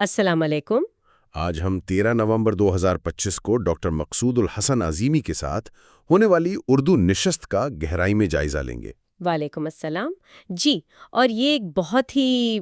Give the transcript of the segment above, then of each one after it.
السلام علیکم۔ آج ہم 13 نومبر 2025 کو ڈاکٹر مقصود الحسن عظیمی کے ساتھ ہونے والی اردو نشست کا گہرائی میں جائزہ لیں گے۔ وعلیکم السلام جی۔ اور یہ ایک بہت ہی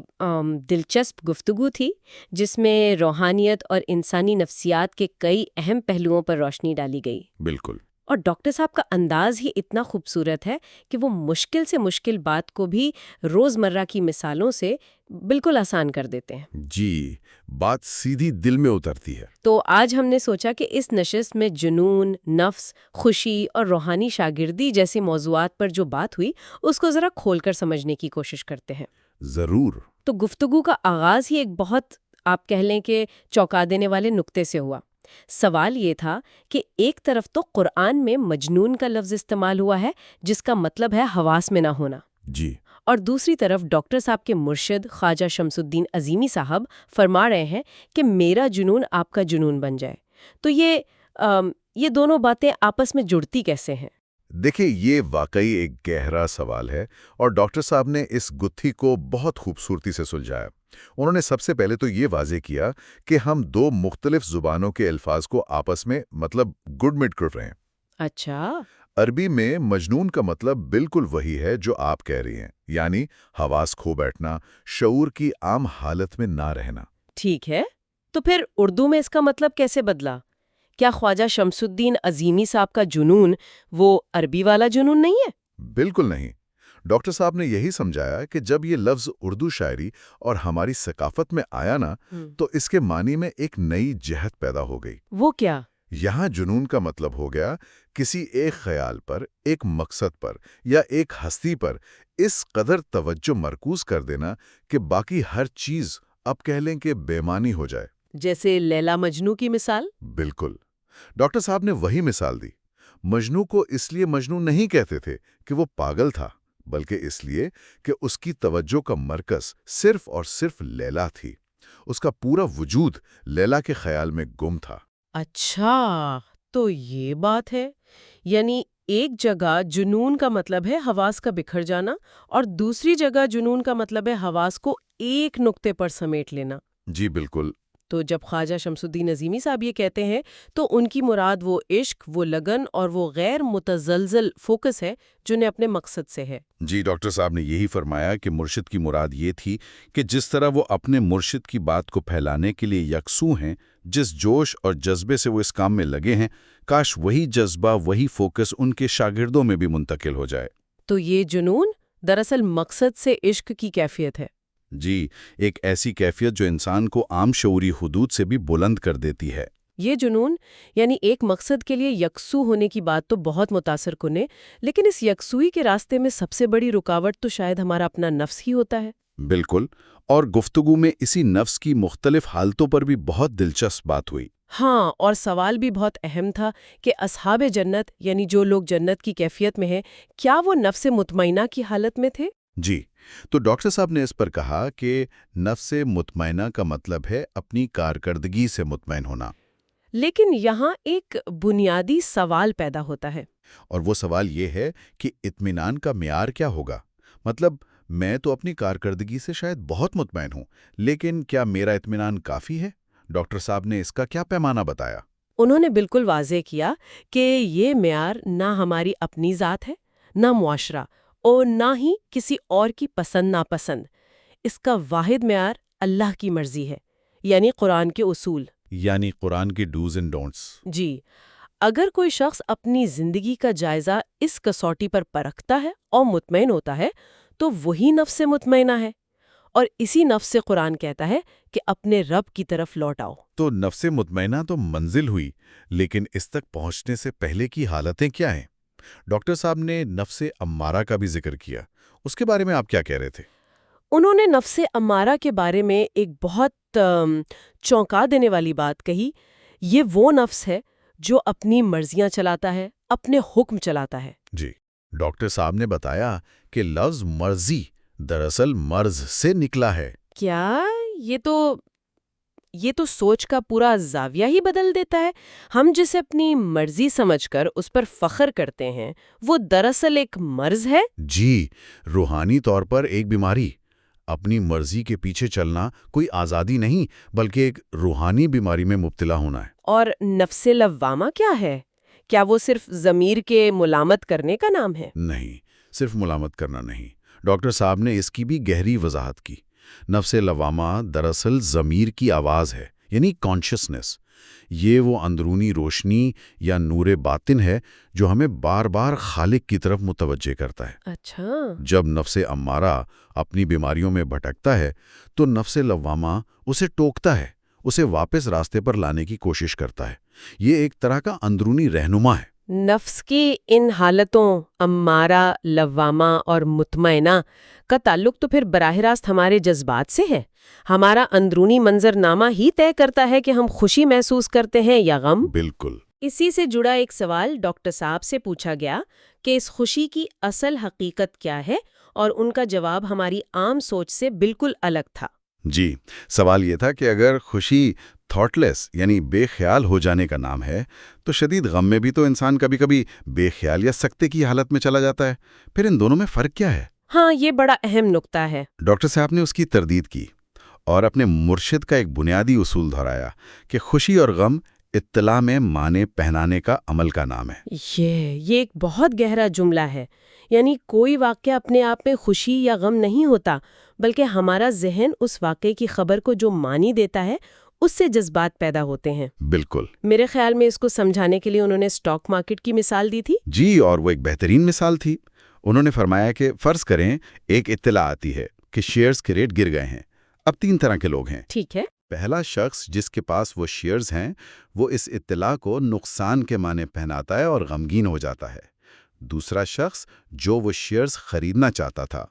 دلچسپ گفتگو تھی جس میں روحانیت اور انسانی نفسیات کے کئی اہم پہلوؤں پر روشنی ڈالی گئی۔ بالکل۔ اور ڈاکٹر صاحب کا انداز ہی اتنا خوبصورت ہے کہ وہ مشکل سے مشکل بات کو بھی روزمرہ کی مثالوں سے بالکل آسان کر دیتے ہیں۔ جی، بات سیدھی دل میں اترتی ہے۔ تو آج ہم نے سوچا کہ اس نشست میں جنون، نفس، خوشی اور روحانی شاگردی جیسے موضوعات پر جو بات ہوئی اس کو ذرا کھول کر سمجھنے کی کوشش کرتے ہیں۔ ضرور۔ تو گفتگو کا آغاز ہی ایک بہت آپ کہہ لیں کہ چونکا دینے والے نقطے سے ہوا۔ سوال یہ تھا کہ ایک طرف تو قرآن میں مجنون کا لفظ استعمال ہوا ہے جس کا مطلب ہے حواس میں نہ ہونا، جی، اور دوسری طرف ڈاکٹر صاحب کے مرشد خواجہ شمس الدین عظیمی صاحب فرما رہے ہیں کہ میرا جنون آپ کا جنون بن جائے۔ تو یہ دونوں باتیں آپس میں جڑتی کیسے ہیں؟ دیکھیں، یہ واقعی ایک گہرا سوال ہے اور ڈاکٹر صاحب نے اس گتھی کو بہت خوبصورتی سے سلجھایا۔ انہوں نے سب سے پہلے تو یہ واضح کیا کہ ہم دو مختلف زبانوں کے الفاظ کو آپس میں گڈ مٹ کر رہے ہیں۔ اچھا۔ عربی میں مجنون کا مطلب بالکل وہی ہے جو آپ کہہ رہی ہیں، یعنی حواس کھو بیٹھنا، شعور کی عام حالت میں نہ رہنا۔ ٹھیک ہے، تو پھر اردو میں اس کا مطلب کیسے بدلا؟ کیا خواجہ شمس الدین عظیمی صاحب کا جنون وہ عربی والا جنون نہیں ہے؟ بالکل نہیں۔ ڈاکٹر صاحب نے یہی سمجھایا کہ جب یہ لفظ اردو شاعری اور ہماری ثقافت میں آیا نا تو اس کے معنی میں ایک نئی جہت پیدا ہو گئی۔ وہ کیا؟ یہاں جنون کا مطلب ہو گیا کسی ایک خیال پر، ایک مقصد پر یا ایک ہستی پر اس قدر توجہ مرکوز کر دینا کہ باقی ہر چیز اب کہہ لیں کہ بے معنی ہو جائے۔ جیسے لیلا مجنو کی مثال؟ بالکل۔ ڈاکٹر صاحب نے وہی مثال دی۔ مجنو کو اس لیے مجنو نہیں کہتے تھے کہ وہ پاگل تھا، بلکہ اس لیے کہ اس کی توجہ کا مرکز صرف اور صرف لیلا تھی۔ اس کا پورا وجود لیلا کے خیال میں گم تھا۔ اچھا، تو یہ بات ہے۔ یعنی ایک جگہ جنون کا مطلب ہے حواس کا بکھر جانا اور دوسری جگہ جنون کا مطلب ہے حواس کو ایک نقطے پر سمیٹ لینا۔ جی بالکل۔ تو جب خواجہ شمس الدین عظیمی صاحب یہ کہتے ہیں تو ان کی مراد وہ عشق، وہ لگن اور وہ غیر متزلزل فوکس ہے جو نے اپنے مقصد سے ہے۔ جی، ڈاکٹر صاحب نے یہی فرمایا کہ مرشد کی مراد یہ تھی کہ جس طرح وہ اپنے مرشد کی بات کو پھیلانے کے لیے یکسو ہیں، جس جوش اور جذبے سے وہ اس کام میں لگے ہیں، کاش وہی جذبہ، وہی فوکس ان کے شاگردوں میں بھی منتقل ہو جائے۔ تو یہ جنون دراصل مقصد سے عشق کی کیفیت ہے۔ جی، ایک ایسی کیفیت جو انسان کو عام شعوری حدود سے بھی بلند کر دیتی ہے۔ یہ جنون یعنی ایک مقصد کے لیے یکسو ہونے کی بات تو بہت متاثر کن ہے، لیکن اس یکسوئی کے راستے میں سب سے بڑی رکاوٹ تو شاید ہمارا اپنا نفس ہی ہوتا ہے۔ بالکل، اور گفتگو میں اسی نفس کی مختلف حالتوں پر بھی بہت دلچسپ بات ہوئی۔ ہاں، اور سوال بھی بہت اہم تھا کہ اصحاب جنت یعنی جو لوگ جنت کی کیفیت میں ہیں، کیا وہ نفس مطمئنہ کی حالت میں تھے؟ جی، تو ڈاکٹر صاحب نے اس پر کہا کہ نفس مطمئنہ کا مطلب ہے اپنی کارکردگی سے مطمئن ہونا۔ لیکن یہاں ایک بنیادی سوال پیدا ہوتا ہے، اور وہ سوال یہ ہے کہ اطمینان کا معیار کیا ہوگا؟ میں تو اپنی کارکردگی سے شاید بہت مطمئن ہوں، لیکن کیا میرا اطمینان کافی ہے؟ ڈاکٹر صاحب نے اس کا کیا پیمانہ بتایا؟ انہوں نے بالکل واضح کیا کہ یہ معیار نہ ہماری اپنی ذات ہے، نہ معاشرہ، اور نہ ہی کسی اور کی پسند ناپسند۔ اس کا واحد معیار اللہ کی مرضی ہے، یعنی قرآن کے اصول، یعنی قرآن کی ڈوز اینڈ ڈونٹس۔ جی، اگر کوئی شخص اپنی زندگی کا جائزہ اس کسوٹی پر پرکھتا ہے اور مطمئن ہوتا ہے تو وہی نفس مطمئنہ ہے، اور اسی نفس سے قرآن کہتا ہے کہ اپنے رب کی طرف لوٹ آؤ۔ تو نفس مطمئنہ تو منزل ہوئی، لیکن اس تک پہنچنے سے پہلے کی حالتیں کیا ہیں؟ ڈاکٹر صاحب نے نفس امارہ کا بھی ذکر کیا، اس کے بارے میں آپ کیا کہہ رہے تھے؟ انہوں نے نفس امارہ کے بارے میں ایک بہت چونکا دینے والی بات کہی۔ یہ وہ نفس ہے جو اپنی مرضیاں چلاتا ہے، اپنے حکم چلاتا ہے۔ جی، ڈاکٹر صاحب نے بتایا کہ لفظ مرضی دراصل مرض سے نکلا ہے۔ کیا یہ تو سوچ کا پورا زاویہ ہی بدل دیتا ہے۔ ہم جسے اپنی مرضی سمجھ کر اس پر فخر کرتے ہیں وہ دراصل ایک مرض ہے۔ جی، روحانی طور پر ایک بیماری۔ اپنی مرضی کے پیچھے چلنا کوئی آزادی نہیں بلکہ ایک روحانی بیماری میں مبتلا ہونا ہے۔ اور نفس لوامہ کیا ہے؟ کیا وہ صرف ضمیر کے ملامت کرنے کا نام ہے؟ نہیں، صرف ملامت کرنا نہیں۔ ڈاکٹر صاحب نے اس کی بھی گہری وضاحت کی۔ نفس لوامہ دراصل ضمیر کی آواز ہے، یعنی کانشسنس۔ یہ وہ اندرونی روشنی یا نور باطن ہے جو ہمیں بار بار خالق کی طرف متوجہ کرتا ہے۔ اچھا۔ جب نفس امارہ اپنی بیماریوں میں بھٹکتا ہے تو نفس لوامہ اسے ٹوکتا ہے، اسے واپس راستے پر لانے کی کوشش کرتا ہے۔ یہ ایک طرح کا اندرونی رہنما ہے۔ نفس کی ان حالتوں امارہ، لوامہ اور مطمئنہ کا تعلق تو پھر براہ راست ہمارے جذبات سے ہے۔ ہمارا اندرونی منظرنامہ ہی طے کرتا ہے کہ ہم خوشی محسوس کرتے ہیں یا غم۔ بالکل۔ اسی سے جڑا ایک سوال ڈاکٹر صاحب سے پوچھا گیا کہ اس خوشی کی اصل حقیقت کیا ہے، اور ان کا جواب ہماری عام سوچ سے بالکل الگ تھا۔ جی، سوال یہ تھا کہ اگر خوشی تھاٹ لیس یعنی بے خیال ہو جانے کا نام ہے تو شدید غم میں بھی تو انسان کبھی کبھی بے خیال یا سکتے کی حالت میں چلا جاتا ہے۔ پھر ان دونوں میں فرق کیا ہے؟ ہاں، یہ بڑا اہم نقطہ ہے۔ ڈاکٹر صاحب نے اس کی تردید کی اور اپنے مرشد کا ایک بنیادی اصول دہرایا کہ خوشی اور غم اطلاع میں معنی پہنانے کا عمل کا نام ہے۔ یہ ایک بہت گہرا جملہ ہے۔ یعنی کوئی واقعہ اپنے آپ میں خوشی یا غم نہیں ہوتا، بلکہ ہمارا ذہن اس واقعے کی خبر کو جو معنی دیتا ہے اس سے جذبات پیدا ہوتے ہیں۔ بالکل۔ میرے خیال میں اس کو سمجھانے کے لیے انہوں نے اسٹاک مارکیٹ کی مثال دی تھی۔ جی، اور وہ ایک بہترین مثال تھی۔ انہوں نے فرمایا کہ فرض کریں ایک اطلاع آتی ہے کہ شیئرز کے ریٹ گر گئے ہیں۔ اب 3 طرح کے لوگ ہیں۔ ٹھیک ہے۔ پہلا شخص جس کے پاس وہ شیئرز ہیں وہ اس اطلاع کو نقصان کے معنی پہناتا ہے اور غمگین ہو جاتا ہے۔ دوسرا شخص جو وہ شیئرز خریدنا چاہتا تھا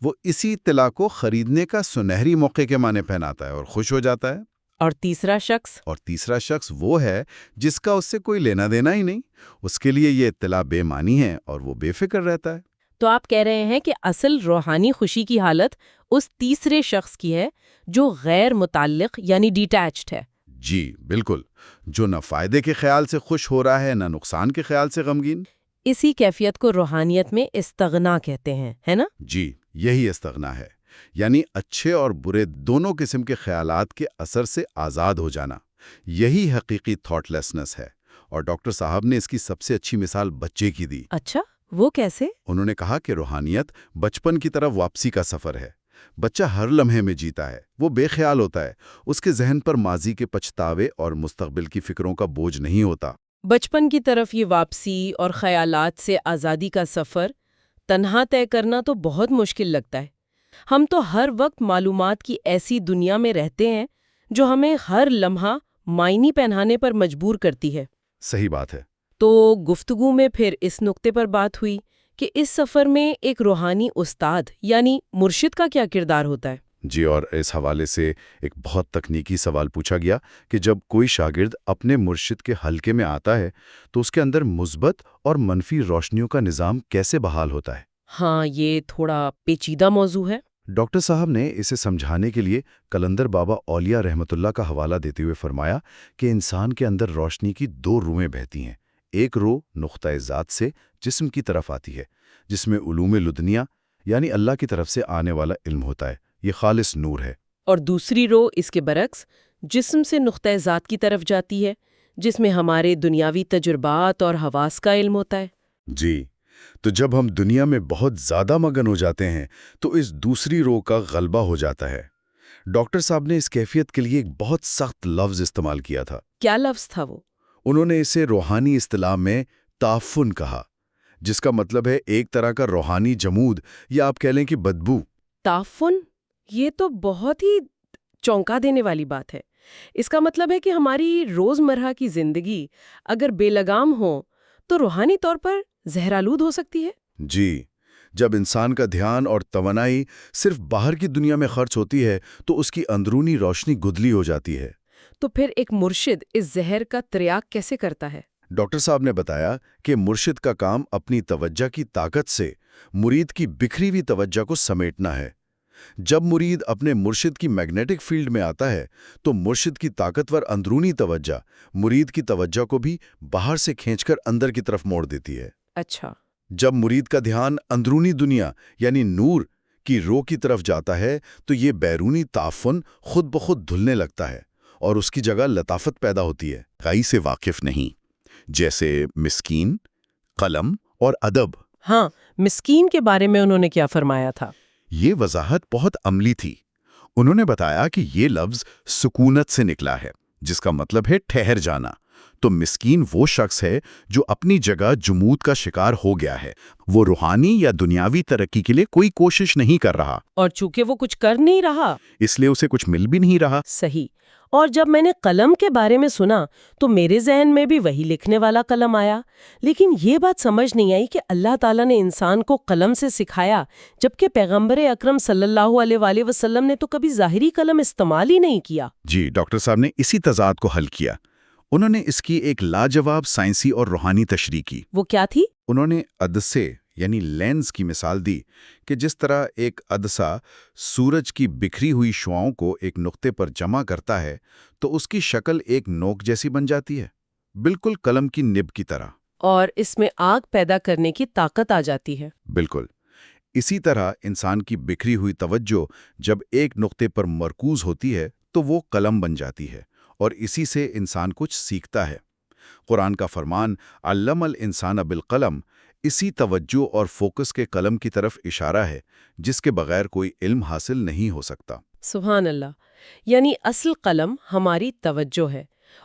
وہ اسی اطلاع کو خریدنے کا سنہری موقع کے معنی پہناتا ہے اور خوش ہو جاتا ہے۔ اور تیسرا شخص وہ ہے جس کا اس سے کوئی لینا دینا ہی نہیں، اس کے لیے یہ اطلاع بے معنی ہے اور وہ بے فکر رہتا ہے۔ تو آپ کہہ رہے ہیں کہ اصل روحانی خوشی کی حالت اس تیسرے شخص کی ہے جو غیر متعلق یعنی ڈیٹیچڈ ہے۔ جی بالکل، جو نہ فائدے کے خیال سے خوش ہو رہا ہے نہ نقصان کے خیال سے غمگین۔ اسی کیفیت کو روحانیت میں استغنا کہتے ہیں، ہے نا؟ جی، یہی استغنا ہے، یعنی اچھے اور برے دونوں قسم کے خیالات کے اثر سے آزاد ہو جانا۔ یہی حقیقی تھاٹ لیسنس ہے، اور ڈاکٹر صاحب نے اس کی سب سے اچھی مثال بچے کی دی۔ اچھا، وہ کیسے؟ انہوں نے کہا کہ روحانیت بچپن کی طرف واپسی کا سفر ہے۔ بچہ ہر لمحے میں جیتا ہے، وہ بے خیال ہوتا ہے، اس کے ذہن پر ماضی کے پچھتاوے اور مستقبل کی فکروں کا بوجھ نہیں ہوتا۔ بچپن کی طرف یہ واپسی اور خیالات سے آزادی کا سفر تنہا طے کرنا تو بہت مشکل لگتا ہے۔ ہم تو ہر وقت معلومات کی ایسی دنیا میں رہتے ہیں جو ہمیں ہر لمحہ معنی پہنانے پر مجبور کرتی ہے۔ صحیح بات ہے۔ تو گفتگو میں پھر اس نقطے پر بات ہوئی کہ اس سفر میں ایک روحانی استاد یعنی مرشد کا کیا کردار ہوتا ہے؟ جی، اور اس حوالے سے ایک بہت تکنیکی سوال پوچھا گیا کہ جب کوئی شاگرد اپنے مرشد کے حلقے میں آتا ہے تو اس کے اندر مثبت اور منفی روشنیوں کا نظام کیسے بحال ہوتا ہے؟ ہاں، یہ تھوڑا پیچیدہ موضوع ہے۔ ڈاکٹر صاحب نے اسے سمجھانے کے لیے کلندر بابا اولیاء رحمۃ اللہ کا حوالہ دیتے ہوئے فرمایا کہ انسان کے اندر روشنی کی 2 روئیں بہتی ہیں۔ ایک رو نقطۂ ذات سے جسم کی طرف آتی ہے، جس میں علوم لدنیہ یعنی اللہ کی طرف سے آنے والا علم ہوتا ہے، یہ خالص نور ہے۔ اور دوسری رو اس کے برعکس جسم سے نقطۂ ذات کی طرف جاتی ہے، جس میں ہمارے دنیاوی تجربات اور حواس کا علم ہوتا ہے۔ جی، تو جب ہم دنیا میں بہت زیادہ مگن ہو جاتے ہیں تو اس دوسری رو کا غلبہ ہو جاتا ہے۔ ڈاکٹر صاحب نے اس کیفیت کے لیے ایک بہت سخت لفظ استعمال کیا تھا۔ کیا لفظ تھا وہ؟ انہوں نے اسے روحانی اصطلاح میں تعفن کہا، جس کا مطلب ہے ایک طرح کا روحانی جمود یا آپ کہہ لیں کہ بدبو۔ تعفن؟ یہ تو بہت ہی چونکا دینے والی بات ہے۔ اس کا مطلب ہے کہ ہماری روزمرہ کی زندگی اگر بے لگام ہو تو روحانی طور پر زہرآلود ہو سکتی ہے۔ جی، جب انسان کا دھیان اور توانائی صرف باہر کی دنیا میں خرچ ہوتی ہے تو اس کی اندرونی روشنی گدلی ہو جاتی ہے۔ تو پھر ایک مرشد اس زہر کا تریاق کیسے کرتا ہے؟ ڈاکٹر صاحب نے بتایا کہ مرشد کا کام اپنی توجہ کی طاقت سے مرید کی بکھری ہوئی توجہ کو سمیٹنا ہے۔ جب مرید اپنے مرشد کی میگنیٹک فیلڈ میں آتا ہے تو مرشد کی طاقتور اندرونی توجہ مرید کی توجہ کو بھی باہر سے کھینچ کر اندر کی طرف موڑ دیتی ہے۔ اچھا۔ جب مرید کا دھیان اندرونی دنیا یعنی نور کی رو کی طرف جاتا ہے تو یہ بیرونی تعفن خود بخود دھلنے لگتا ہے اور اس کی جگہ لطافت پیدا ہوتی ہے۔ غائی سے واقف نہیں، جیسے مسکین، قلم اور ادب۔ ہاں، مسکین کے بارے میں انہوں نے کیا فرمایا تھا؟ یہ وضاحت بہت عملی تھی۔ انہوں نے بتایا کہ یہ لفظ سکونت سے نکلا ہے، جس کا مطلب ہے ٹھہر جانا۔ تو مسکین وہ شخص ہے جو اپنی جگہ جمود کا شکار ہو گیا ہے، وہ روحانی یا دنیاوی ترقی کے لیے کوئی کوشش نہیں کر رہا، اور چونکہ وہ کچھ کر نہیں رہا، اس لیے اسے کچھ مل بھی نہیں رہا۔ صحیح۔ اور جب میں نے قلم کے بارے میں سنا تو میرے ذہن میں بھی وہی لکھنے والا قلم آیا، لیکن یہ بات سمجھ نہیں آئی کہ اللہ تعالیٰ نے انسان کو قلم سے سکھایا، جبکہ پیغمبر اکرم صلی اللہ علیہ وآلہ وسلم نے تو کبھی ظاہری قلم استعمال ہی نہیں کیا۔ جی، ڈاکٹر صاحب نے اسی تضاد کو حل کیا۔ انہوں نے اس کی ایک لاجواب سائنسی اور روحانی تشریح کی۔ وہ کیا تھی؟ انہوں نے عدسے یعنی لینز کی مثال دی کہ جس طرح ایک عدسہ سورج کی بکھری ہوئی شعاؤں کو ایک نقطے پر جمع کرتا ہے تو اس کی شکل ایک نوک جیسی بن جاتی ہے، بالکل قلم کی نب کی طرح۔ اور اس میں آگ پیدا کرنے کی طاقت آ جاتی ہے۔ بالکل اسی طرح انسان کی بکھری ہوئی توجہ جب ایک نقطے پر مرکوز ہوتی ہے تو وہ قلم بن جاتی ہے، اور اسی سے انسان کچھ سیکھتا ہے۔ قرآن کا فرمان علم الانسان بالقلم اسی توجہ اور فوکس کے قلم کی طرف اشارہ ہے، جس کے بغیر کوئی علم حاصل نہیں ہو سکتا۔ سبحان اللہ، یعنی اصل قلم ہماری توجہ ہے،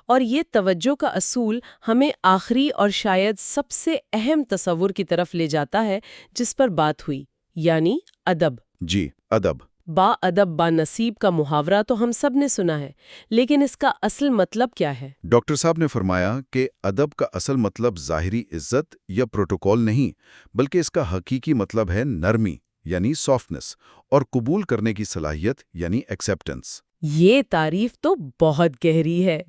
اور یہ توجہ کا اصول ہمیں آخری اور شاید سب سے اہم تصور کی طرف لے جاتا ہے جس پر بات ہوئی، یعنی ادب۔ جی، ادب۔ با ادب با نصیب کا محاورہ تو ہم سب نے سنا ہے، لیکن اس کا اصل مطلب کیا ہے؟ ڈاکٹر صاحب نے فرمایا کہ ادب کا اصل مطلب ظاہری عزت یا پروٹوکول نہیں، بلکہ اس کا حقیقی مطلب ہے نرمی یعنی سافٹنس اور قبول کرنے کی صلاحیت یعنی ایکسیپٹنس۔ یہ تعریف تو بہت گہری ہے،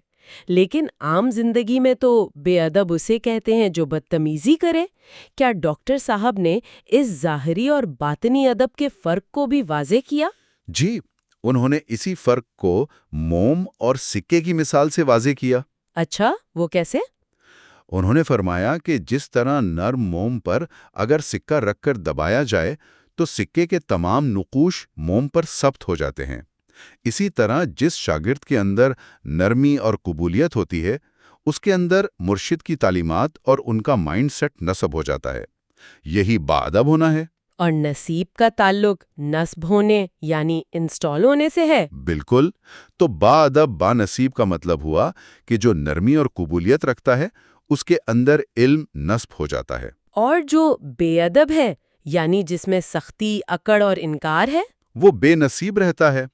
لیکن عام زندگی میں تو بے ادب اسے کہتے ہیں جو بدتمیزی کرے۔ کیا ڈاکٹر صاحب نے اس ظاہری اور باطنی ادب کے فرق کو بھی واضح کیا؟ جی، انہوں نے اسی فرق کو موم اور سکے کی مثال سے واضح کیا۔ اچھا، وہ کیسے؟ انہوں نے فرمایا کہ جس طرح نرم موم پر اگر سکہ رکھ کر دبایا جائے تو سکے کے تمام نقوش موم پر ثبت ہو جاتے ہیں، اسی طرح جس شاگرد کے اندر نرمی اور قبولیت ہوتی ہے اس کے اندر مرشد کی تعلیمات اور ان کا مائنڈ سیٹ نصب ہو جاتا ہے۔ یہی باادب ہونا ہے۔ اور نصیب کا تعلق نصب ہونے یعنی انسٹال ہونے سے ہے۔ بالکل، تو باادب با نصیب کا مطلب ہوا کہ جو نرمی اور قبولیت رکھتا ہے اس کے اندر علم نصب ہو جاتا ہے۔ اور جو بے ادب ہے یعنی جس میں سختی، اکڑ اور انکار ہے، وہ بے نصیب رہتا ہے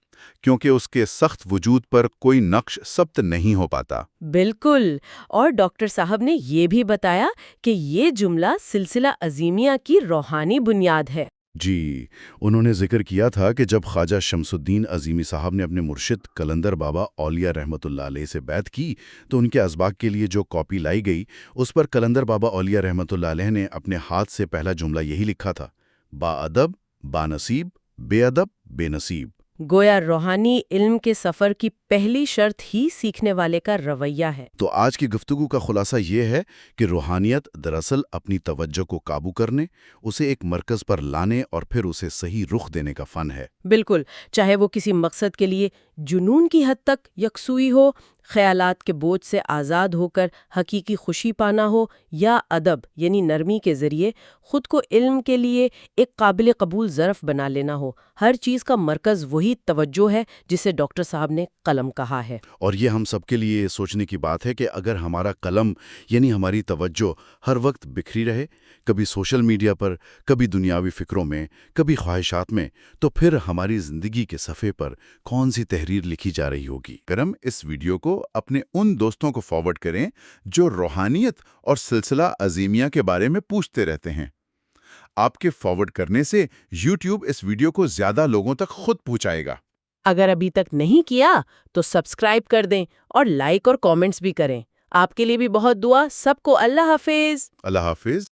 کیونکہ اس کے سخت وجود پر کوئی نقش ثبت نہیں ہو پاتا۔ بالکل۔ اور ڈاکٹر صاحب نے یہ بھی بتایا کہ یہ جملہ سلسلہ عظیمیہ کی روحانی بنیاد ہے۔ جی، انہوں نے ذکر کیا تھا کہ جب خواجہ شمس الدین عظیمی صاحب نے اپنے مرشد قلندر بابا اولیاء رحمۃ اللہ علیہ سے بیعت کی تو ان کے اسباق کے لیے جو کاپی لائی گئی اس پر قلندر بابا اولیاء رحمۃ اللہ علیہ نے اپنے ہاتھ سے پہلا جملہ یہی لکھا تھا، با ادب با نصیب، بے ادب بے نصیب۔ گویا روحانی علم کے سفر کی پہلی شرط ہی سیکھنے والے کا رویہ ہے۔ تو آج کی گفتگو کا خلاصہ یہ ہے کہ روحانیت دراصل اپنی توجہ کو قابو کرنے، اسے ایک مرکز پر لانے اور پھر اسے صحیح رخ دینے کا فن ہے۔ بالکل، چاہے وہ کسی مقصد کے لیے جنون کی حد تک یکسوئی ہو، خیالات کے بوجھ سے آزاد ہو کر حقیقی خوشی پانا ہو، یا ادب یعنی نرمی کے ذریعے خود کو علم کے لیے ایک قابل قبول ظرف بنا لینا ہو، ہر چیز کا مرکز وہی توجہ ہے جسے ڈاکٹر صاحب نے قلم کہا ہے۔ اور یہ ہم سب کے لیے سوچنے کی بات ہے کہ اگر ہمارا قلم یعنی ہماری توجہ ہر وقت بکھری رہے، کبھی سوشل میڈیا پر، کبھی دنیاوی فکروں میں، کبھی خواہشات میں، تو پھر ہماری زندگی کے صفحے پر کون سی تحریر لکھی جا رہی ہوگی؟ کرم اس ویڈیو کو اپنے ان دوستوں کو فارورڈ کریں جو روحانیت اور سلسلہ عظیمیہ کے بارے میں پوچھتے رہتے ہیں۔ آپ کے فارورڈ کرنے سے یوٹیوب اس ویڈیو کو زیادہ لوگوں تک خود پہنچائے گا۔ اگر ابھی تک نہیں کیا تو سبسکرائب کر دیں اور لائک اور کامنٹس بھی کریں۔ آپ کے لیے بھی بہت دعا۔ سب کو اللہ حافظ۔ اللہ حافظ۔